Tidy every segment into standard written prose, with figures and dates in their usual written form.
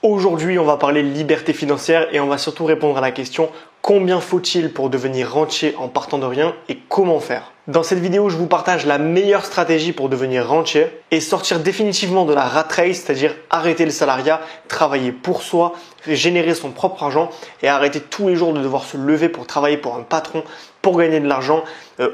Aujourd'hui, on va parler liberté financière et on va surtout répondre à la question combien faut-il pour devenir rentier en partant de rien et comment faire. Dans cette vidéo, je vous partage la meilleure stratégie pour devenir rentier et sortir définitivement de la rat race, c'est-à-dire arrêter le salariat, travailler pour soi, générer son propre argent et arrêter tous les jours de devoir se lever pour travailler pour un patron, pour gagner de l'argent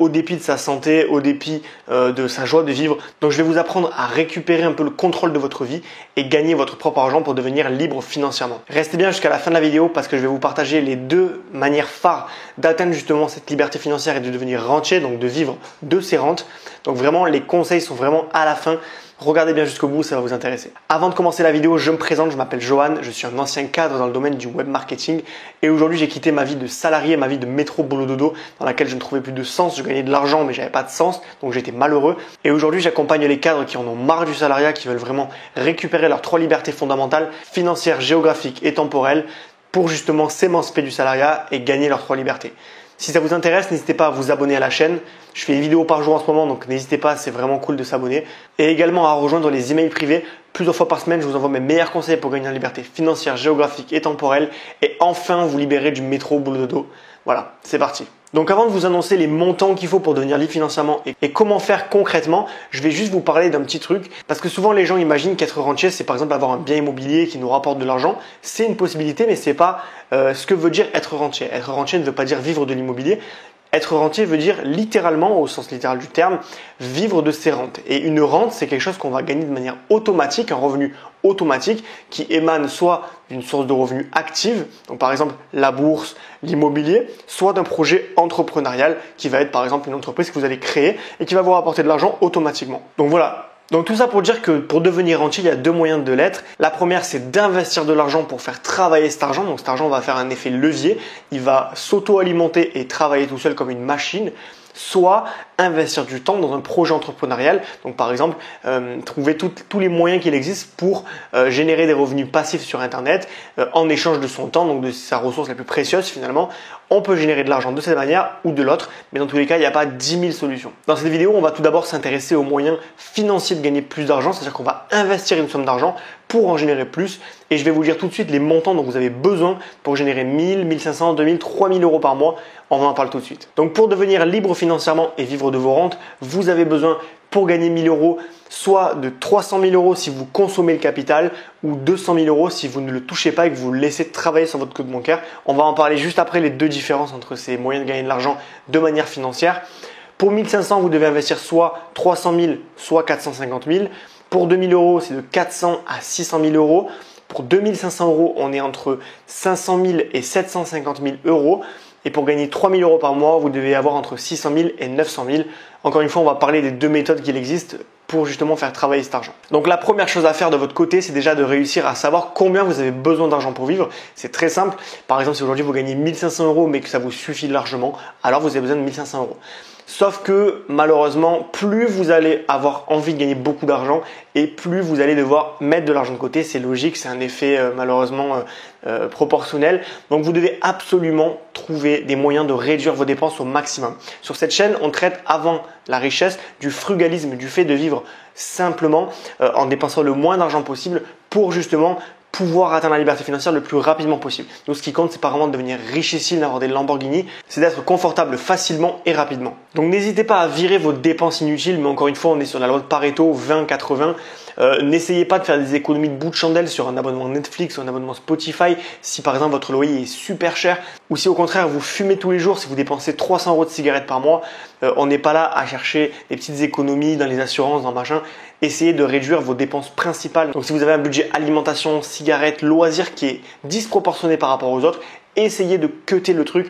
au dépit de sa santé, au dépit de sa joie de vivre. Donc je vais vous apprendre à récupérer un peu le contrôle de votre vie et gagner votre propre argent pour devenir libre financièrement. Restez bien jusqu'à la fin de la vidéo parce que je vais vous partager les deux manières phares d'atteindre justement cette liberté financière et de devenir rentier, donc de vivre de ses rentes. Donc vraiment, les conseils sont vraiment à la fin. Regardez bien jusqu'au bout, ça va vous intéresser. Avant de commencer la vidéo, je me présente, je m'appelle Johan, je suis un ancien cadre dans le domaine du web marketing et aujourd'hui j'ai quitté ma vie de salarié, ma vie de métro boulot dodo dans laquelle je ne trouvais plus de sens, je gagnais de l'argent mais j'avais pas de sens, donc j'étais malheureux. Et aujourd'hui j'accompagne les cadres qui en ont marre du salariat, qui veulent vraiment récupérer leurs trois libertés fondamentales, financières, géographiques et temporelles, pour justement s'émanciper du salariat et gagner leurs trois libertés. Si ça vous intéresse, n'hésitez pas à vous abonner à la chaîne. Je fais une vidéo par jour en ce moment, donc n'hésitez pas, c'est vraiment cool de s'abonner. Et également à rejoindre les emails privés. Plusieurs fois par semaine, je vous envoie mes meilleurs conseils pour gagner en liberté financière, géographique et temporelle. Et enfin, vous libérer du métro boulot dodo. Voilà, c'est parti. Donc avant de vous annoncer les montants qu'il faut pour devenir libre financièrement et comment faire concrètement, je vais juste vous parler d'un petit truc parce que souvent les gens imaginent qu'être rentier, c'est par exemple avoir un bien immobilier qui nous rapporte de l'argent. C'est une possibilité mais c'est pas ce que veut dire être rentier. Être rentier ne veut pas dire vivre de l'immobilier. Être rentier veut dire littéralement, au sens littéral du terme, vivre de ses rentes. Et une rente, c'est quelque chose qu'on va gagner de manière automatique, un revenu automatique qui émane soit d'une source de revenus active, donc par exemple la bourse, l'immobilier, soit d'un projet entrepreneurial qui va être par exemple une entreprise que vous allez créer et qui va vous rapporter de l'argent automatiquement. Donc voilà. Donc tout ça pour dire que pour devenir rentier, il y a deux moyens de l'être. La première, c'est d'investir de l'argent pour faire travailler cet argent. Donc cet argent va faire un effet levier. Il va s'auto-alimenter et travailler tout seul comme une machine. Soit investir du temps dans un projet entrepreneurial. Donc par exemple, trouver tous les moyens qu'il existe pour générer des revenus passifs sur Internet en échange de son temps, donc de sa ressource la plus précieuse finalement. On peut générer de l'argent de cette manière ou de l'autre, mais dans tous les cas, il n'y a pas 10 000 solutions. Dans cette vidéo, on va tout d'abord s'intéresser aux moyens financiers de gagner plus d'argent, c'est-à-dire qu'on va investir une somme d'argent pour en générer plus. Et je vais vous dire tout de suite les montants dont vous avez besoin pour générer 1000, 1500, 2000, 3000 euros par mois. On en parle tout de suite. Donc pour devenir libre financièrement et vivre de vos rentes, vous avez besoin pour gagner 1000 euros, soit de 300 000 euros si vous consommez le capital ou 200 000 euros si vous ne le touchez pas et que vous le laissez travailler sur votre compte bancaire. On va en parler juste après les deux différences entre ces moyens de gagner de l'argent de manière financière. Pour 1500, vous devez investir soit 300 000, soit 450 000. Pour 2000 euros, c'est de 400 à 600 000 euros. Pour 2500 euros, on est entre 500 000 et 750 000 euros. Et pour gagner 3000 euros par mois, vous devez avoir entre 600 000 et 900 000. Encore une fois, on va parler des deux méthodes qu'il existe pour justement faire travailler cet argent. Donc la première chose à faire de votre côté, c'est déjà de réussir à savoir combien vous avez besoin d'argent pour vivre. C'est très simple. Par exemple, si aujourd'hui vous gagnez 1500 euros mais que ça vous suffit largement, alors vous avez besoin de 1500 euros. Sauf que malheureusement, plus vous allez avoir envie de gagner beaucoup d'argent et plus vous allez devoir mettre de l'argent de côté. C'est logique, c'est un effet malheureusement proportionnel. Donc vous devez absolument trouver des moyens de réduire vos dépenses au maximum. Sur cette chaîne, on traite avant la richesse du frugalisme, du fait de vivre simplement en dépensant le moins d'argent possible pour justement pouvoir atteindre la liberté financière le plus rapidement possible. Donc ce qui compte, c'est pas vraiment de devenir richissime, d'avoir des Lamborghini, c'est d'être confortable facilement et rapidement. Donc n'hésitez pas à virer vos dépenses inutiles, mais encore une fois, on est sur la loi de Pareto 20-80. N'essayez pas de faire des économies de bout de chandelle sur un abonnement Netflix ou un abonnement Spotify si par exemple votre loyer est super cher ou si au contraire vous fumez tous les jours, si vous dépensez 300 euros de cigarettes par mois, on n'est pas là à chercher des petites économies dans les assurances, dans machin. Essayez de réduire vos dépenses principales. Donc si vous avez un budget alimentation, cigarettes, loisirs qui est disproportionné par rapport aux autres, essayez de cutter le truc,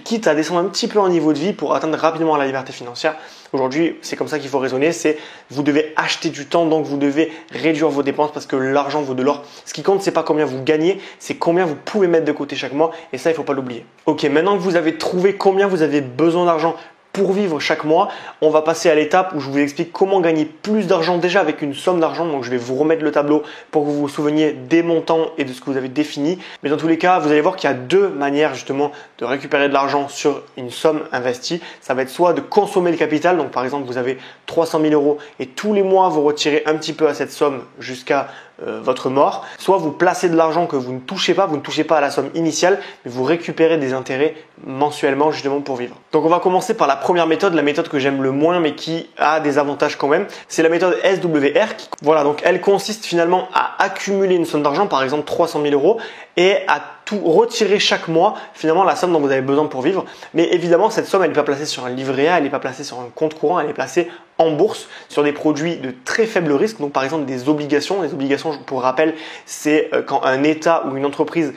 quitte à descendre un petit peu en niveau de vie pour atteindre rapidement la liberté financière. Aujourd'hui, c'est comme ça qu'il faut raisonner, c'est vous devez acheter du temps, donc vous devez réduire vos dépenses parce que l'argent vaut de l'or. Ce qui compte, c'est pas combien vous gagnez, c'est combien vous pouvez mettre de côté chaque mois et ça, il faut pas l'oublier. Ok, maintenant que vous avez trouvé combien vous avez besoin d'argent pour vivre chaque mois, on va passer à l'étape où je vous explique comment gagner plus d'argent déjà avec une somme d'argent. Donc je vais vous remettre le tableau pour que vous vous souveniez des montants et de ce que vous avez défini. Mais dans tous les cas, vous allez voir qu'il y a deux manières justement de récupérer de l'argent sur une somme investie. Ça va être soit de consommer le capital. Donc par exemple, vous avez 300 000 euros et tous les mois, vous retirez un petit peu à cette somme jusqu'à votre mort, soit vous placez de l'argent que vous ne touchez pas à la somme initiale, mais vous récupérez des intérêts mensuellement justement pour vivre. Donc on va commencer par la première méthode, la méthode que j'aime le moins mais qui a des avantages quand même. C'est la méthode SWR. Voilà, donc elle consiste finalement à accumuler une somme d'argent, par exemple 300 000 euros, et à tout retirer chaque mois finalement la somme dont vous avez besoin pour vivre. Mais évidemment cette somme elle n'est pas placée sur un livret A, elle n'est pas placée sur un compte courant, elle est placée en bourse sur des produits de très faible risque, donc par exemple des obligations. Les obligations, pour rappel, c'est quand un État ou une entreprise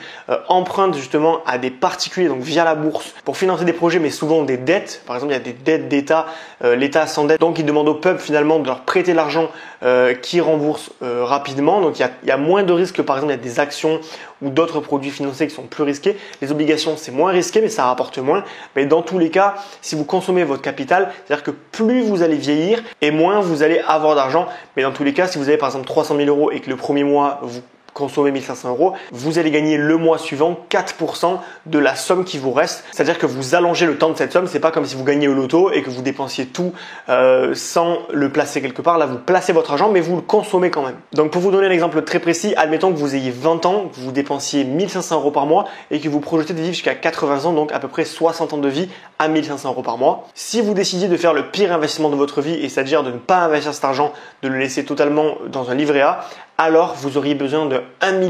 emprunte justement à des particuliers, donc via la bourse, pour financer des projets, mais souvent des dettes. Par exemple, il y a des dettes d'État, l'État s'endette, donc il demande au peuple finalement de leur prêter l'argent qui rembourse rapidement. Donc il y a moins de risques que par exemple il y a des actions ou d'autres produits financiers qui sont plus risqués. Les obligations, c'est moins risqué, mais ça rapporte moins. Mais dans tous les cas, si vous consommez votre capital, c'est-à-dire que plus vous allez vieillir et moins vous allez avoir d'argent. Mais dans tous les cas, si vous avez par exemple 300 000 euros et que le premier mois, vous consommez 1500 euros, vous allez gagner le mois suivant 4% de la somme qui vous reste. C'est-à-dire que vous allongez le temps de cette somme. C'est pas comme si vous gagnez au loto et que vous dépensiez tout sans le placer quelque part. Là, vous placez votre argent, mais vous le consommez quand même. Donc, pour vous donner un exemple très précis, admettons que vous ayez 20 ans, que vous dépensiez 1500 euros par mois et que vous projetez de vivre jusqu'à 80 ans, donc à peu près 60 ans de vie à 1500 euros par mois. Si vous décidiez de faire le pire investissement de votre vie, et c'est-à-dire de ne pas investir cet argent, de le laisser totalement dans un livret A, alors vous auriez besoin de 1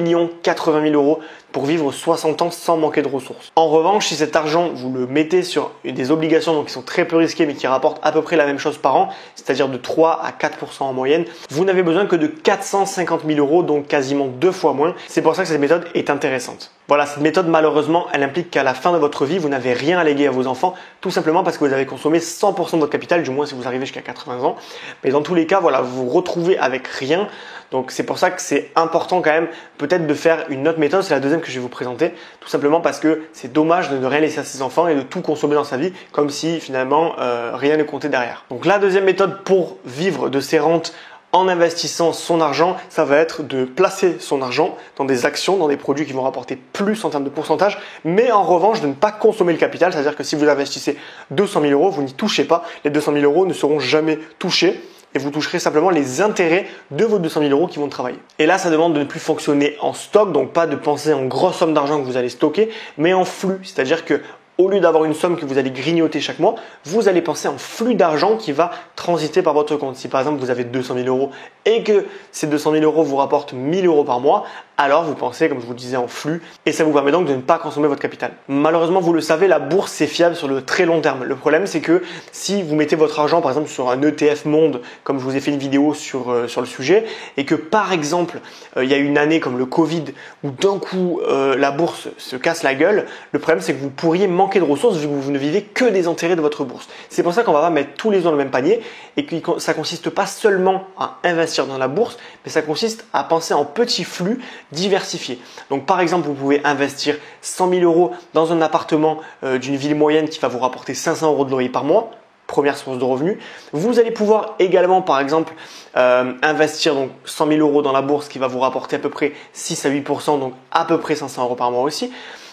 080 000 euros pour vivre 60 ans sans manquer de ressources. En revanche, si cet argent, vous le mettez sur des obligations donc qui sont très peu risquées mais qui rapportent à peu près la même chose par an, c'est-à-dire de 3 à 4% en moyenne, vous n'avez besoin que de 450 000 euros, donc quasiment 2 fois moins. C'est pour ça que cette méthode est intéressante. Voilà, cette méthode, malheureusement, elle implique qu'à la fin de votre vie, vous n'avez rien à léguer à vos enfants, tout simplement parce que vous avez consommé 100% de votre capital, du moins si vous arrivez jusqu'à 80 ans. Mais dans tous les cas, voilà, vous vous retrouvez avec rien. Donc c'est pour ça que c'est important quand même peut-être de faire une autre méthode, c'est la deuxième que je vais vous présenter, tout simplement parce que c'est dommage de ne rien laisser à ses enfants et de tout consommer dans sa vie comme si finalement rien ne comptait derrière. Donc la deuxième méthode pour vivre de ses rentes en investissant son argent, ça va être de placer son argent dans des actions, dans des produits qui vont rapporter plus en termes de pourcentage, mais en revanche de ne pas consommer le capital, c'est-à-dire que si vous investissez 200 000 euros, vous n'y touchez pas, les 200 000 euros ne seront jamais touchés. Et vous toucherez simplement les intérêts de vos 200 000 euros qui vont travailler. Et là, ça demande de ne plus fonctionner en stock, donc pas de penser en grosse somme d'argent que vous allez stocker, mais en flux. C'est-à-dire que au lieu d'avoir une somme que vous allez grignoter chaque mois, vous allez penser en flux d'argent qui va transiter par votre compte. Si par exemple vous avez 200 000 euros et que ces 200 000 euros vous rapportent 1 000 euros par mois, alors vous pensez, comme je vous disais, en flux et ça vous permet donc de ne pas consommer votre capital. Malheureusement, vous le savez, la bourse c'est fiable sur le très long terme. Le problème c'est que si vous mettez votre argent par exemple sur un ETF monde, comme je vous ai fait une vidéo sur le sujet, et que par exemple il y a une année comme le Covid où d'un coup la bourse se casse la gueule, le problème c'est que vous pourriez manquer de ressources vu que vous ne vivez que des intérêts de votre bourse. C'est pour ça qu'on va pas mettre tous les œufs dans le même panier et que ça consiste pas seulement à investir dans la bourse, mais ça consiste à penser en petits flux diversifiés. Donc par exemple, vous pouvez investir 100 000 euros dans un appartement d'une ville moyenne qui va vous rapporter 500 euros de loyer par mois. Première source de revenus. Vous allez pouvoir également, par exemple, investir donc 100 000 euros dans la bourse qui va vous rapporter à peu près 6 à 8%, donc à peu près 500 euros par mois aussi.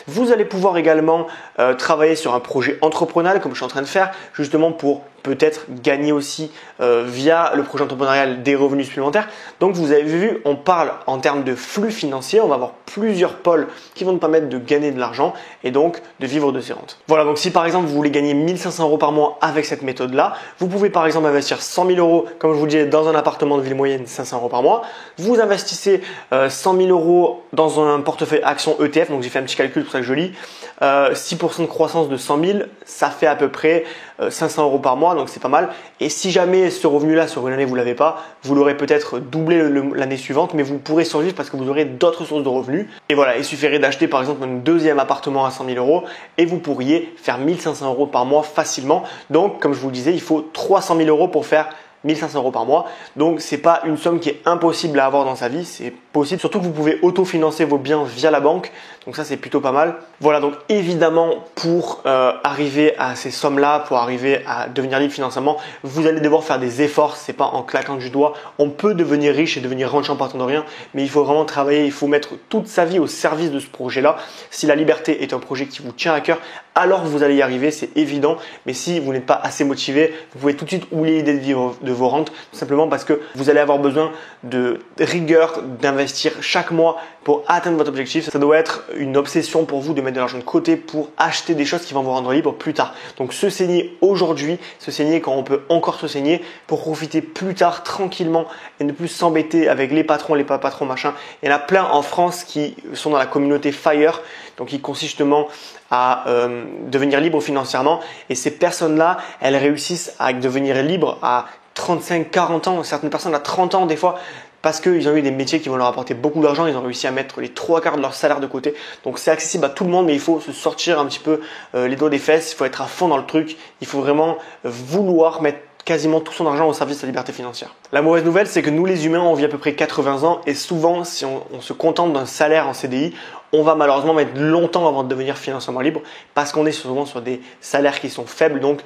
Vous allez pouvoir également travailler sur un projet entrepreneurial comme je suis en train de faire, justement pour peut-être gagner aussi via le projet entrepreneurial des revenus supplémentaires. Donc vous avez vu, on parle en termes de flux financiers, on va avoir plusieurs pôles qui vont nous permettre de gagner de l'argent et donc de vivre de ses rentes. Voilà, donc si par exemple vous voulez gagner 1500 euros par mois avec cette méthode-là, vous pouvez par exemple investir 100 000 euros, comme je vous disais, dans un appartement de ville moyenne, 500 euros par mois. Vous investissez 100 000 euros dans un portefeuille action ETF, donc j'ai fait un petit calcul pour ça que je lis. 6% de croissance de 100 000, ça fait à peu près 500 euros par mois, donc c'est pas mal. Et si jamais ce revenu-là sur une année vous l'avez pas, vous l'aurez peut-être doublé l'année suivante, mais vous pourrez survivre parce que vous aurez d'autres sources de revenus. Et voilà, il suffirait d'acheter par exemple un deuxième appartement à 100 000 euros et vous pourriez faire 1500 euros par mois facilement. Donc comme je vous le disais, il faut 300 000 euros pour faire 1500 euros par mois. Donc c'est pas une somme qui est impossible à avoir dans sa vie, c'est possible. Surtout que vous pouvez autofinancer vos biens via la banque. Donc ça c'est plutôt pas mal. Voilà, donc évidemment pour arriver à ces sommes-là, pour arriver à devenir libre financièrement, vous allez devoir faire des efforts. C'est pas en claquant du doigt. On peut devenir riche et devenir riche en partant de rien, mais il faut vraiment travailler. Il faut mettre toute sa vie au service de ce projet-là. Si la liberté est un projet qui vous tient à cœur, alors vous allez y arriver, c'est évident. Mais si vous n'êtes pas assez motivé, vous pouvez tout de suite oublier l'idée de vivre de vos rentes, tout simplement parce que vous allez avoir besoin de rigueur, d'investissement d'investir chaque mois pour atteindre votre objectif. Ça doit être une obsession pour vous de mettre de l'argent de côté pour acheter des choses qui vont vous rendre libre plus tard. Donc se saigner aujourd'hui, se saigner quand on peut encore se saigner pour profiter plus tard tranquillement et ne plus s'embêter avec les patrons, les pas patrons, machin. Il y en a plein en France qui sont dans la communauté FIRE, donc qui consiste justement à devenir libre financièrement. Et ces personnes-là, elles réussissent à devenir libres à 35, 40 ans, certaines personnes à 30 ans des fois, parce qu'ils ont eu des métiers qui vont leur apporter beaucoup d'argent, ils ont réussi à mettre les 3/4 de leur salaire de côté. Donc c'est accessible à tout le monde, mais il faut se sortir un petit peu les doigts des fesses, il faut être à fond dans le truc, il faut vraiment vouloir mettre quasiment tout son argent au service de la liberté financière. La mauvaise nouvelle, c'est que nous les humains, on vit à peu près 80 ans et souvent, si on se contente d'un salaire en CDI, on va malheureusement mettre longtemps avant de devenir financièrement libre parce qu'on est souvent sur des salaires qui sont faibles. Donc,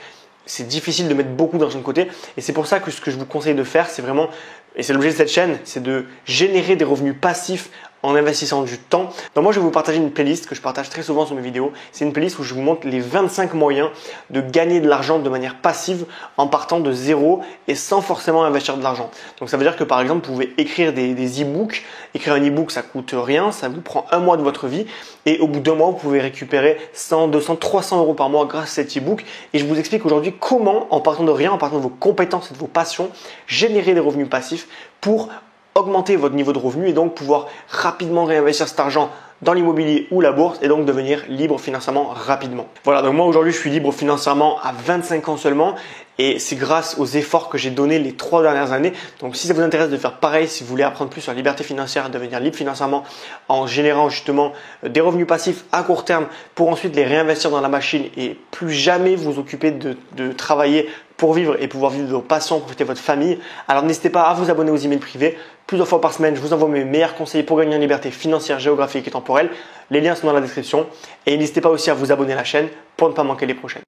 c'est difficile de mettre beaucoup d'argent de côté. Et c'est pour ça que ce que je vous conseille de faire, c'est vraiment, et c'est l'objet de cette chaîne, c'est de générer des revenus passifs en investissant du temps. Donc moi, je vais vous partager une playlist que je partage très souvent sur mes vidéos. C'est une playlist où je vous montre les 25 moyens de gagner de l'argent de manière passive en partant de zéro et sans forcément investir de l'argent. Donc ça veut dire que par exemple, vous pouvez écrire des e-books. Écrire un e-book, ça coûte rien, ça vous prend un mois de votre vie et au bout d'1 mois, vous pouvez récupérer 100, 200, 300 euros par mois grâce à cet e-book. Et je vous explique aujourd'hui comment, en partant de rien, en partant de vos compétences et de vos passions, générer des revenus passifs pour augmenter votre niveau de revenu et donc pouvoir rapidement réinvestir cet argent dans l'immobilier ou la bourse et donc devenir libre financièrement rapidement. Voilà, donc moi aujourd'hui je suis libre financièrement à 25 ans seulement et c'est grâce aux efforts que j'ai donnés les 3 dernières années. Donc si ça vous intéresse de faire pareil, si vous voulez apprendre plus sur la liberté financière, devenir libre financièrement en générant justement des revenus passifs à court terme pour ensuite les réinvestir dans la machine et plus jamais vous occuper de travailler pour vivre et pouvoir vivre de vos passions, profiter de votre famille, alors n'hésitez pas à vous abonner aux emails privés. Plusieurs fois par semaine, je vous envoie mes meilleurs conseils pour gagner en liberté financière, géographique et temporelle. Les liens sont dans la description. Et n'hésitez pas aussi à vous abonner à la chaîne pour ne pas manquer les prochaines.